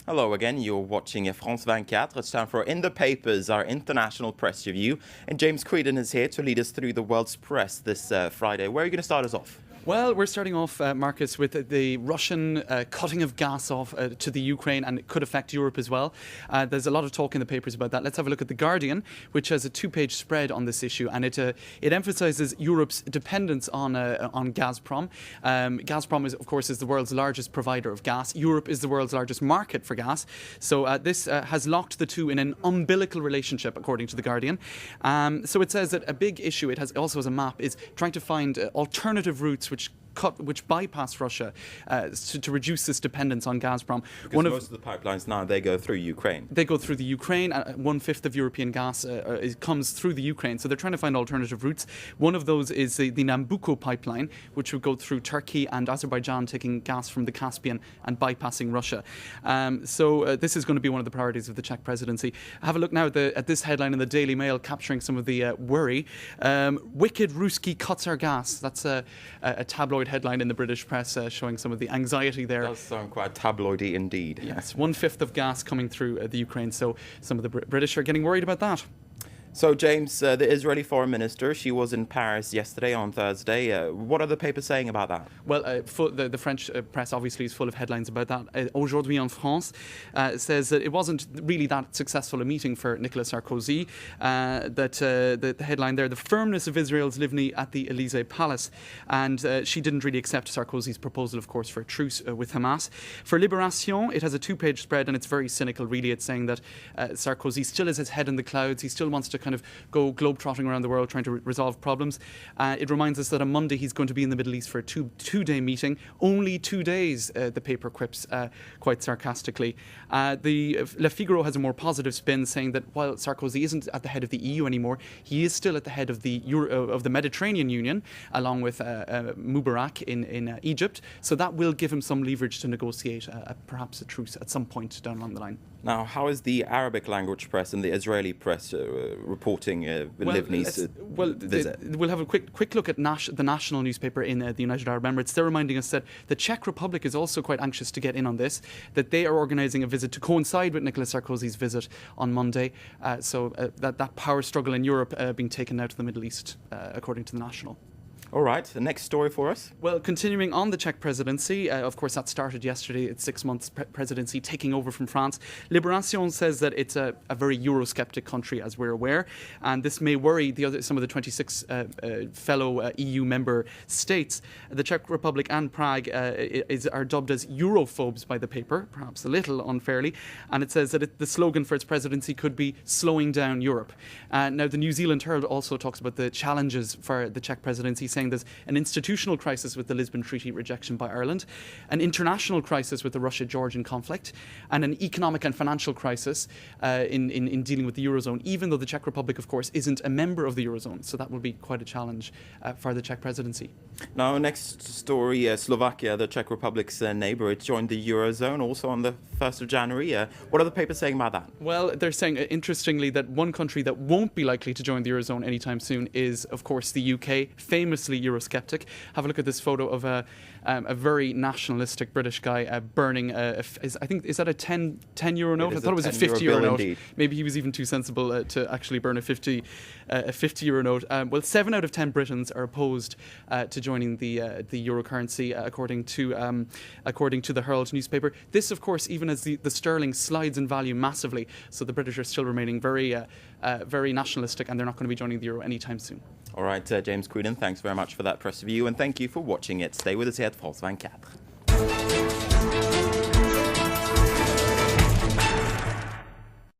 Hello again, you're watching France 24. It's time for In the Papers, our international press review. And James Creedon is here to lead us through the world's press this Friday. Where are you going to start us off? Well, we're starting off, Marcus, with the Russian cutting of gas off to the Ukraine, and it could affect Europe as well. There's a lot of talk in the papers about that. Let's have a look at The Guardian, which has a two-page spread on this issue, and it emphasises Europe's dependence on Gazprom. Gazprom, of course, is the world's largest provider of gas. Europe is the world's largest market for gas. So this has locked the two in an umbilical relationship, according to The Guardian. So it says that a big issue, it also has a map, is trying to find alternative routes which bypass Russia to reduce this dependence on Gazprom. Because most of the pipelines now, they go through Ukraine. They go through the Ukraine. 1/5 of European gas comes through the Ukraine. So they're trying to find alternative routes. One of those is the Nabucco pipeline, which would go through Turkey and Azerbaijan, taking gas from the Caspian and bypassing Russia. So this is going to be one of the priorities of the Czech presidency. Have a look now at this headline in the Daily Mail, capturing some of the worry. Wicked Ruski cuts our gas. That's a tabloid headline in the British press, showing some of the anxiety there. It does sound quite tabloidy indeed. Yes, 1/5 of gas coming through the Ukraine, so some of the British are getting worried about that. So, James, the Israeli foreign minister, she was in Paris yesterday on Thursday. What are the papers saying about that? Well, the French press obviously is full of headlines about that. Aujourd'hui en France says that it wasn't really that successful a meeting for Nicolas Sarkozy. The headline there, the firmness of Israel's Livni at the Elys Palace. And she didn't really accept Sarkozy's proposal, of course, for a truce with Hamas. For Libération, it has a two-page spread, and it's very cynical, really. It's saying that Sarkozy still has his head in the clouds. He still wants to kind of go globe-trotting around the world trying to resolve problems. It reminds us that on Monday he's going to be in the Middle East for a two-day meeting. Only 2 days, the paper quips quite sarcastically. Le Figaro has a more positive spin, saying that while Sarkozy isn't at the head of the EU anymore, he is still at the head of the Mediterranean Union, along with Mubarak in Egypt. So that will give him some leverage to negotiate perhaps a truce at some point down along the line. Now, how is the Arabic language press and the Israeli press reporting Livni's visit? We'll have a quick look at the national newspaper in the United Arab Emirates. They're reminding us that the Czech Republic is also quite anxious to get in on this, that they are organising a visit to coincide with Nicolas Sarkozy's visit on Monday. So that power struggle in Europe being taken out to the Middle East, according to the National. All right, the next story for us. Well, continuing on the Czech presidency, of course that started yesterday, it's 6 months presidency taking over from France. Libération says that it's a very Eurosceptic country, as we're aware, and this may worry some of the 26 fellow EU member states. The Czech Republic and Prague are dubbed as Europhobes by the paper, perhaps a little unfairly, and it says that the slogan for its presidency could be slowing down Europe. Now, the New Zealand Herald also talks about the challenges for the Czech presidency, saying there's an institutional crisis with the Lisbon Treaty rejection by Ireland, an international crisis with the Russia-Georgian conflict, and an economic and financial crisis in dealing with the Eurozone, even though the Czech Republic, of course, isn't a member of the Eurozone. So that will be quite a challenge for the Czech presidency. Now, next story, Slovakia, the Czech Republic's neighbour, it joined the Eurozone also on the 1st of January. What are the papers saying about that? Well, they're saying, interestingly, that one country that won't be likely to join the Eurozone anytime soon is, of course, the UK, famously Eurosceptic. Have a look at this photo of a very nationalistic British guy burning, is that a 10 euro note? I thought it was a 50 euro note. Indeed. Maybe he was even too sensible to actually burn a 50 euro note. Well, 7 out of 10 Britons are opposed to joining the euro currency, according to the Herald newspaper. This, of course, even as the sterling slides in value massively, so the British are still remaining very nationalistic, and they're not going to be joining the euro anytime soon. All right, James Creedon, thanks very much for that press review, and thank you for watching it. Stay with us here at France 24.